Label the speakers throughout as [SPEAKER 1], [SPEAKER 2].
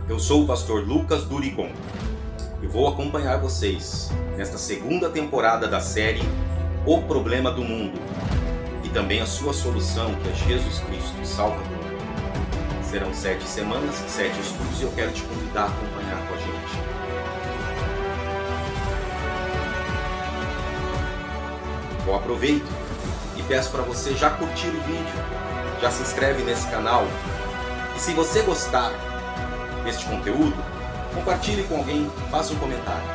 [SPEAKER 1] Eu sou o pastor Lucas Durigon e vou acompanhar vocês nesta segunda temporada da série O Problema do Mundo e também a sua solução, que é Jesus Cristo, Salvador. Serão 7 semanas, 7 estudos e eu quero te convidar a acompanhar com a gente. Eu aproveito e peço para você já curtir o vídeo, já se inscreve nesse canal e se você gostar deste conteúdo, compartilhe com alguém, faça um comentário.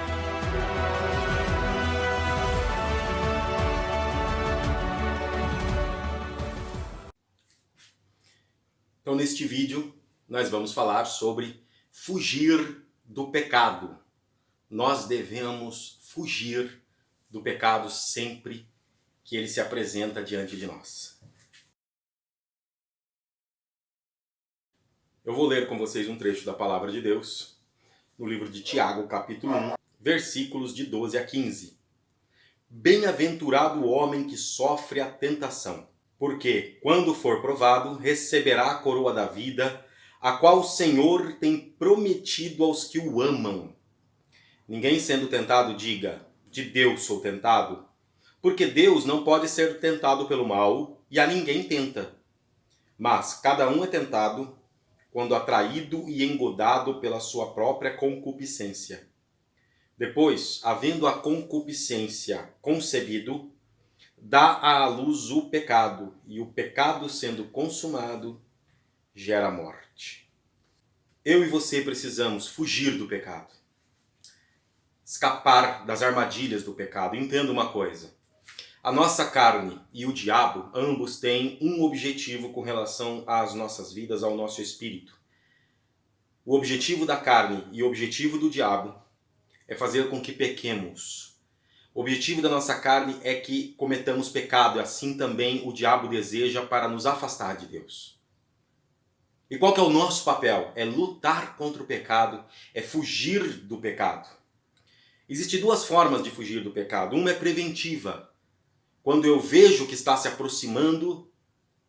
[SPEAKER 1] Então, neste vídeo, nós vamos falar sobre fugir do pecado. Nós devemos fugir do pecado sempre que ele se apresenta diante de nós. Eu vou ler com vocês um trecho da Palavra de Deus, no livro de Tiago, capítulo 1, versículos de 12 a 15. Bem-aventurado o homem que sofre a tentação, porque, quando for provado, receberá a coroa da vida, a qual o Senhor tem prometido aos que o amam. Ninguém sendo tentado diga, de Deus sou tentado, porque Deus não pode ser tentado pelo mal, e a ninguém tenta. Mas cada um é tentado quando atraído e engodado pela sua própria concupiscência. Depois, havendo a concupiscência concebido, dá à luz o pecado, e o pecado, sendo consumado, gera morte. Eu e você precisamos fugir do pecado, escapar das armadilhas do pecado. Entenda uma coisa: a nossa carne e o diabo, ambos têm um objetivo com relação às nossas vidas, ao nosso espírito. O objetivo da carne e o objetivo do diabo é fazer com que pequemos. O objetivo da nossa carne é que cometamos pecado, e assim também o diabo deseja para nos afastar de Deus. E qual que é o nosso papel? É lutar contra o pecado, é fugir do pecado. Existem duas formas de fugir do pecado. Uma é preventiva. Quando eu vejo que está se aproximando,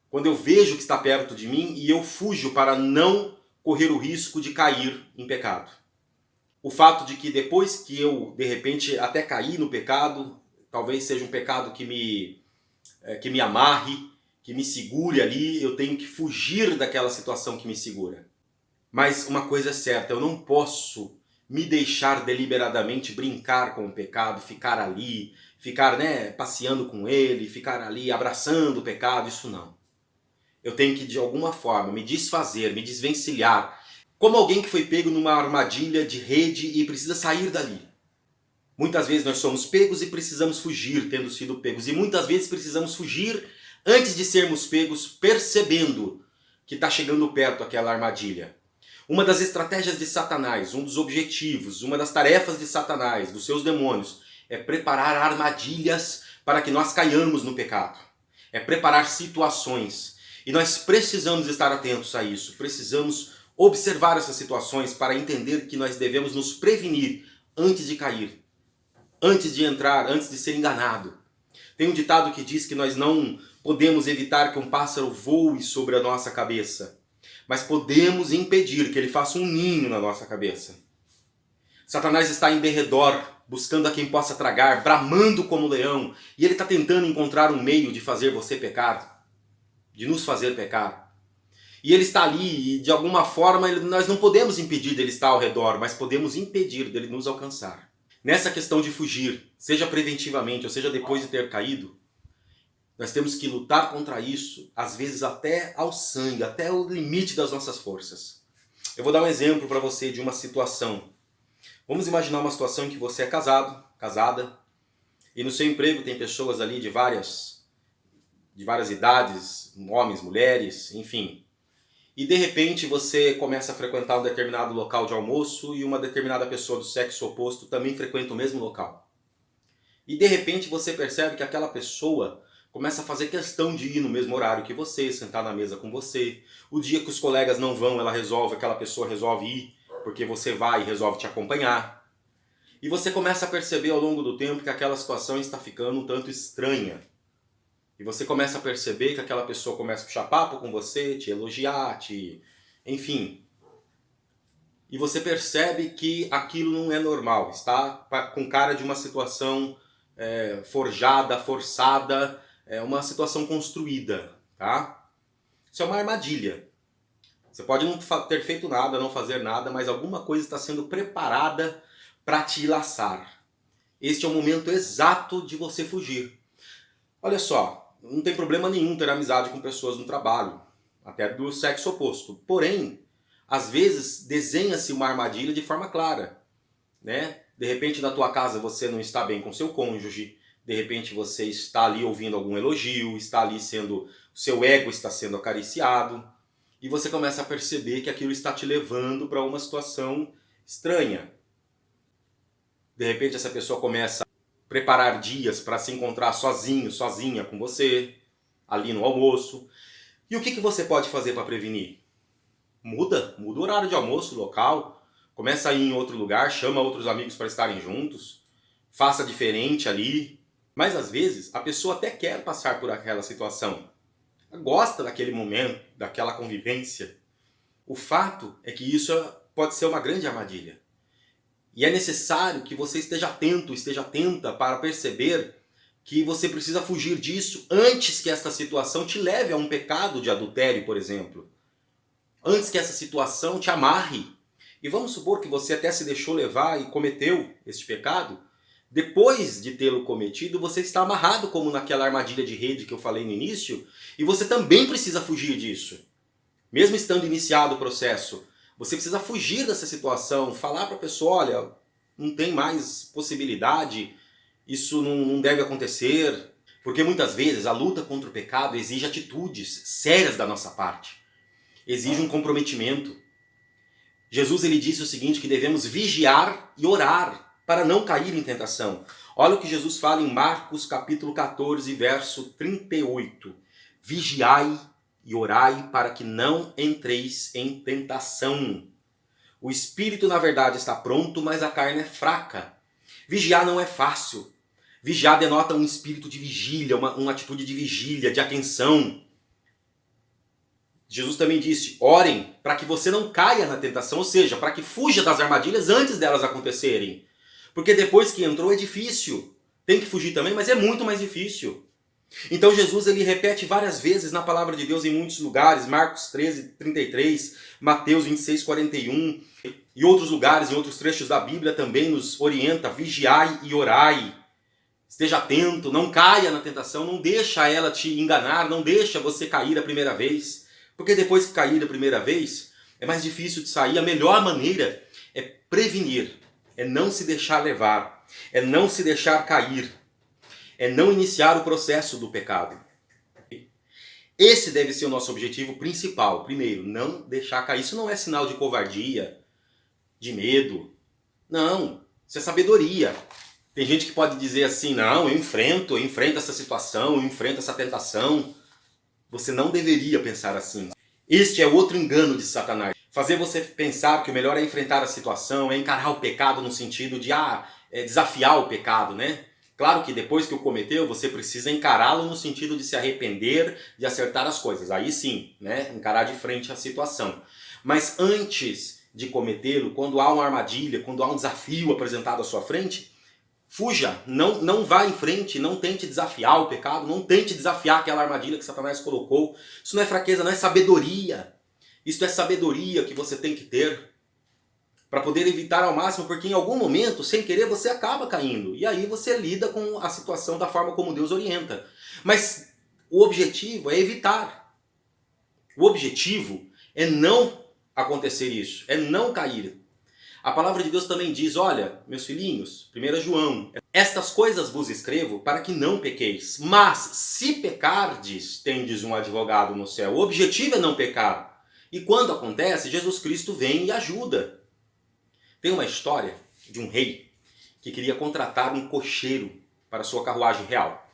[SPEAKER 1] quando eu vejo que está perto de mim e eu fujo para não correr o risco de cair em pecado. O fato de que depois que eu, de repente, até cair no pecado, talvez seja um pecado que me amarre, que me segure ali, eu tenho que fugir daquela situação que me segura. Mas uma coisa é certa, eu não posso me deixar deliberadamente brincar com o pecado, ficar ali, ficar passeando com ele, ficar ali abraçando o pecado, isso não. Eu tenho que de alguma forma me desfazer, me desvencilhar, como alguém que foi pego numa armadilha de rede e precisa sair dali. Muitas vezes nós somos pegos e precisamos fugir, tendo sido pegos, e muitas vezes precisamos fugir antes de sermos pegos, percebendo que está chegando perto aquela armadilha. Uma das estratégias de Satanás, um dos objetivos, uma das tarefas de Satanás, dos seus demônios, é preparar armadilhas para que nós caiamos no pecado. É preparar situações. E nós precisamos estar atentos a isso. Precisamos observar essas situações para entender que nós devemos nos prevenir antes de cair, antes de entrar, antes de ser enganado. Tem um ditado que diz que nós não podemos evitar que um pássaro voe sobre a nossa cabeça, mas podemos impedir que ele faça um ninho na nossa cabeça. Satanás está em derredor, buscando a quem possa tragar, bramando como leão, e ele está tentando encontrar um meio de fazer você pecar, de nos fazer pecar. E ele está ali, e de alguma forma nós não podemos impedir dele estar ao redor, mas podemos impedir dele nos alcançar. Nessa questão de fugir, seja preventivamente ou seja depois de ter caído, nós temos que lutar contra isso, às vezes até ao sangue, até o limite das nossas forças. Eu vou dar um exemplo para você de uma situação. Vamos imaginar uma situação em que você é casado, casada, e no seu emprego tem pessoas ali de várias idades, homens, mulheres, enfim. E de repente você começa a frequentar um determinado local de almoço e uma determinada pessoa do sexo oposto também frequenta o mesmo local. E de repente você percebe que aquela pessoa começa a fazer questão de ir no mesmo horário que você, sentar na mesa com você. O dia que os colegas não vão, aquela pessoa resolve ir, porque você vai e resolve te acompanhar. E você começa a perceber ao longo do tempo que aquela situação está ficando um tanto estranha. E você começa a perceber que aquela pessoa começa a puxar papo com você, te elogiar, enfim. E você percebe que aquilo não é normal, está com cara de uma situação forjada, forçada, uma situação construída, tá? Isso é uma armadilha. Você pode não ter feito nada, não fazer nada, mas alguma coisa está sendo preparada para te laçar. Este é o momento exato de você fugir. Olha só, não tem problema nenhum ter amizade com pessoas no trabalho, até do sexo oposto. Porém, às vezes desenha-se uma armadilha de forma clara, né? De repente na tua casa você não está bem com seu cônjuge, de repente você está ali ouvindo algum elogio, está ali o seu ego está sendo acariciado, e você começa a perceber que aquilo está te levando para uma situação estranha. De repente essa pessoa começa a preparar dias para se encontrar sozinho, sozinha com você, ali no almoço. E o que você pode fazer para prevenir? Muda o horário de almoço, local, começa a ir em outro lugar, chama outros amigos para estarem juntos, faça diferente ali. Mas às vezes a pessoa até quer passar por aquela situação, gosta daquele momento, daquela convivência. O fato é que isso pode ser uma grande armadilha. E é necessário que você esteja atento, esteja atenta para perceber que você precisa fugir disso antes que esta situação te leve a um pecado de adultério, por exemplo. Antes que essa situação te amarre. E vamos supor que você até se deixou levar e cometeu este pecado. Depois de tê-lo cometido, você está amarrado como naquela armadilha de rede que eu falei no início, e você também precisa fugir disso. Mesmo estando iniciado o processo, você precisa fugir dessa situação, falar para a pessoa, olha, não tem mais possibilidade, isso não deve acontecer. Porque muitas vezes a luta contra o pecado exige atitudes sérias da nossa parte. Exige um comprometimento. Jesus ele disse o seguinte, que devemos vigiar e orar para não cair em tentação. Olha o que Jesus fala em Marcos capítulo 14, verso 38. Vigiai e orai para que não entreis em tentação. O espírito, na verdade, está pronto, mas a carne é fraca. Vigiar não é fácil. Vigiar denota um espírito de vigília, uma atitude de vigília, de atenção. Jesus também disse, orem para que você não caia na tentação, ou seja, para que fuja das armadilhas antes delas acontecerem. Porque depois que entrou é difícil. Tem que fugir também, mas é muito mais difícil. Então Jesus ele repete várias vezes na palavra de Deus em muitos lugares, Marcos 13, 33, Mateus 26, 41, e outros lugares, em outros trechos da Bíblia também nos orienta, vigiai e orai. Esteja atento, não caia na tentação, não deixa ela te enganar, não deixa você cair a primeira vez. Porque depois que cair a primeira vez, é mais difícil de sair. A melhor maneira é prevenir, é não se deixar levar, é não se deixar cair. É não iniciar o processo do pecado. Esse deve ser o nosso objetivo principal. Primeiro, não deixar cair. Isso não é sinal de covardia, de medo. Não, isso é sabedoria. Tem gente que pode dizer assim, não, eu enfrento essa situação, eu enfrento essa tentação. Você não deveria pensar assim. Este é outro engano de Satanás. Fazer você pensar que o melhor é enfrentar a situação, é encarar o pecado no sentido de desafiar o pecado, né? Claro que depois que o cometeu, você precisa encará-lo no sentido de se arrepender, de acertar as coisas. Aí sim, né? Encarar de frente a situação. Mas antes de cometê-lo, quando há uma armadilha, quando há um desafio apresentado à sua frente, fuja, não vá em frente, não tente desafiar o pecado, não tente desafiar aquela armadilha que Satanás colocou. Isso não é fraqueza, não é sabedoria. Isso é sabedoria que você tem que ter para poder evitar ao máximo, porque em algum momento, sem querer, você acaba caindo. E aí você lida com a situação da forma como Deus orienta. Mas o objetivo é evitar. O objetivo é não acontecer isso, é não cair. A palavra de Deus também diz, olha, meus filhinhos, 1 João, estas coisas vos escrevo para que não pequeis. Mas se pecardes, tendes um advogado no céu. O objetivo é não pecar. E quando acontece, Jesus Cristo vem e ajuda. Tem uma história de um rei que queria contratar um cocheiro para sua carruagem real.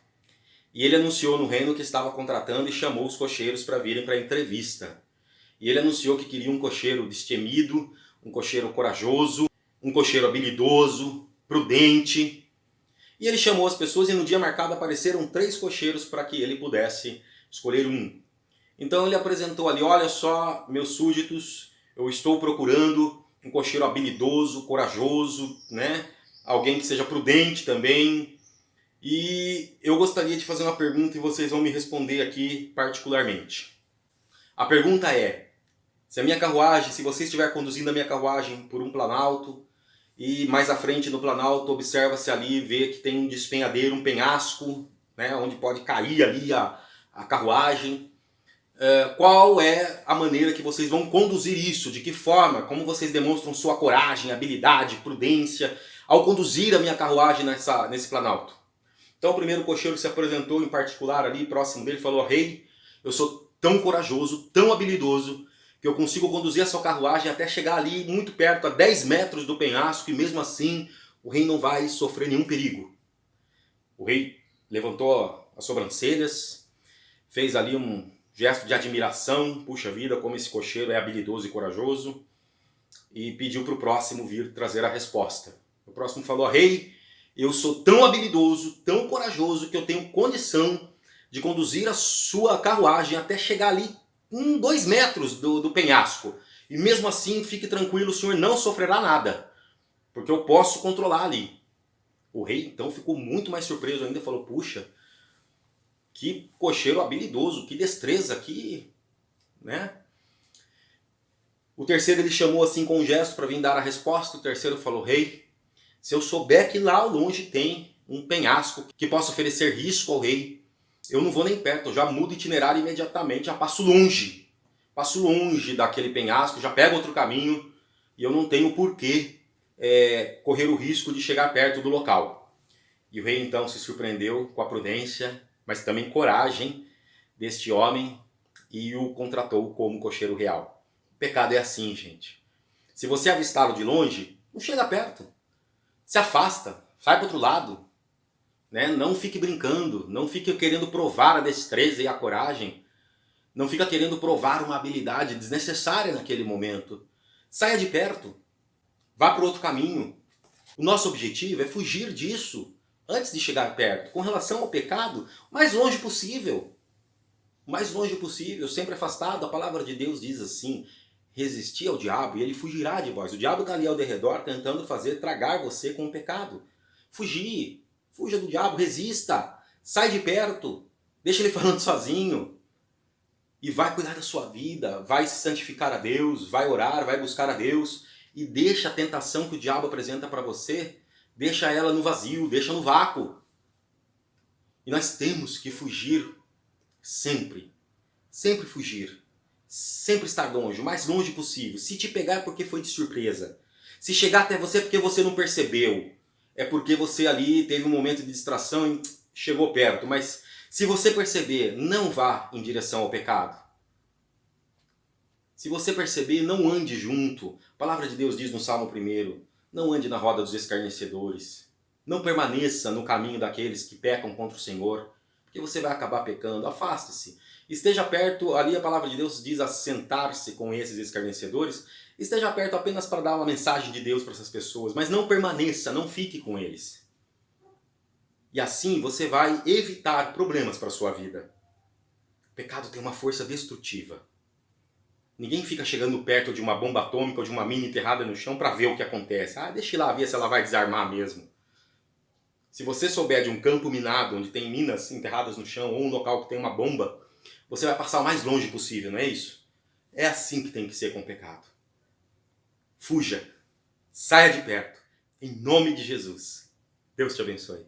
[SPEAKER 1] E ele anunciou no reino que estava contratando e chamou os cocheiros para virem para a entrevista. E ele anunciou que queria um cocheiro destemido, um cocheiro corajoso, um cocheiro habilidoso, prudente. E ele chamou as pessoas e no dia marcado apareceram 3 cocheiros para que ele pudesse escolher um. Então ele apresentou ali, olha só, meus súditos, eu estou procurando um cocheiro habilidoso, corajoso, né? Alguém que seja prudente também. E eu gostaria de fazer uma pergunta e vocês vão me responder aqui particularmente. A pergunta é, se a minha carruagem, se você estiver conduzindo a minha carruagem por um planalto, e mais à frente no planalto observa-se ali, vê que tem um despenhadeiro, um penhasco, né, onde pode cair ali a carruagem. Qual é a maneira que vocês vão conduzir isso? De que forma? Como vocês demonstram sua coragem, habilidade, prudência ao conduzir a minha carruagem nesse planalto? Então o primeiro cocheiro se apresentou em particular ali, próximo dele, falou, rei, eu sou tão corajoso, tão habilidoso, que eu consigo conduzir a sua carruagem até chegar ali muito perto, a 10 metros do penhasco, e mesmo assim o rei não vai sofrer nenhum perigo. O rei levantou as sobrancelhas, fez ali um gesto de admiração, puxa vida, como esse cocheiro é habilidoso e corajoso, e pediu para o próximo vir trazer a resposta. O próximo falou, rei, eu sou tão habilidoso, tão corajoso, que eu tenho condição de conduzir a sua carruagem até chegar ali 2 metros do penhasco. E mesmo assim, fique tranquilo, o senhor não sofrerá nada, porque eu posso controlar ali. O rei então ficou muito mais surpreso ainda, falou, puxa, que cocheiro habilidoso, que destreza, que... né? O terceiro ele chamou assim com um gesto para vir dar a resposta. O terceiro falou, rei, se eu souber que lá ao longe tem um penhasco que possa oferecer risco ao rei, eu não vou nem perto, eu já mudo itinerário imediatamente, já passo longe daquele penhasco, já pego outro caminho e eu não tenho porquê correr o risco de chegar perto do local. E o rei então se surpreendeu com a prudência, mas também coragem deste homem e o contratou como cocheiro real. O pecado é assim, gente. Se você avistá-lo de longe, não chega perto. Se afasta, sai para o outro lado. Né? Não fique brincando, não fique querendo provar a destreza e a coragem. Não fica querendo provar uma habilidade desnecessária naquele momento. Saia de perto. Vá para outro caminho. O nosso objetivo é fugir disso antes de chegar perto. Com relação ao pecado, o mais longe possível. O mais longe possível, sempre afastado. A palavra de Deus diz assim, resistir ao diabo e ele fugirá de vós. O diabo está ali ao derredor tentando tragar você com o pecado. Fugir. Fuja do diabo, resista. Sai de perto. Deixa ele falando sozinho. E vai cuidar da sua vida, vai se santificar a Deus, vai orar, vai buscar a Deus. E deixa a tentação que o diabo apresenta para você, deixa ela no vazio, deixa no vácuo. E nós temos que fugir sempre. Sempre fugir. Sempre estar longe, o mais longe possível. Se te pegar é porque foi de surpresa. Se chegar até você é porque você não percebeu. É porque você ali teve um momento de distração e chegou perto. Mas se você perceber, não vá em direção ao pecado. Se você perceber, não ande junto. A palavra de Deus diz no Salmo 1, não ande na roda dos escarnecedores. Não permaneça no caminho daqueles que pecam contra o Senhor, porque você vai acabar pecando. Afaste-se. Esteja perto, ali a palavra de Deus diz assentar-se com esses escarnecedores. Esteja perto apenas para dar uma mensagem de Deus para essas pessoas, mas não permaneça, não fique com eles. E assim você vai evitar problemas para a sua vida. O pecado tem uma força destrutiva. Ninguém fica chegando perto de uma bomba atômica ou de uma mina enterrada no chão para ver o que acontece. Deixa eu lá ver se ela vai desarmar mesmo. Se você souber de um campo minado onde tem minas enterradas no chão ou um local que tem uma bomba, você vai passar o mais longe possível, não é isso? É assim que tem que ser com o pecado. Fuja. Saia de perto. Em nome de Jesus. Deus te abençoe.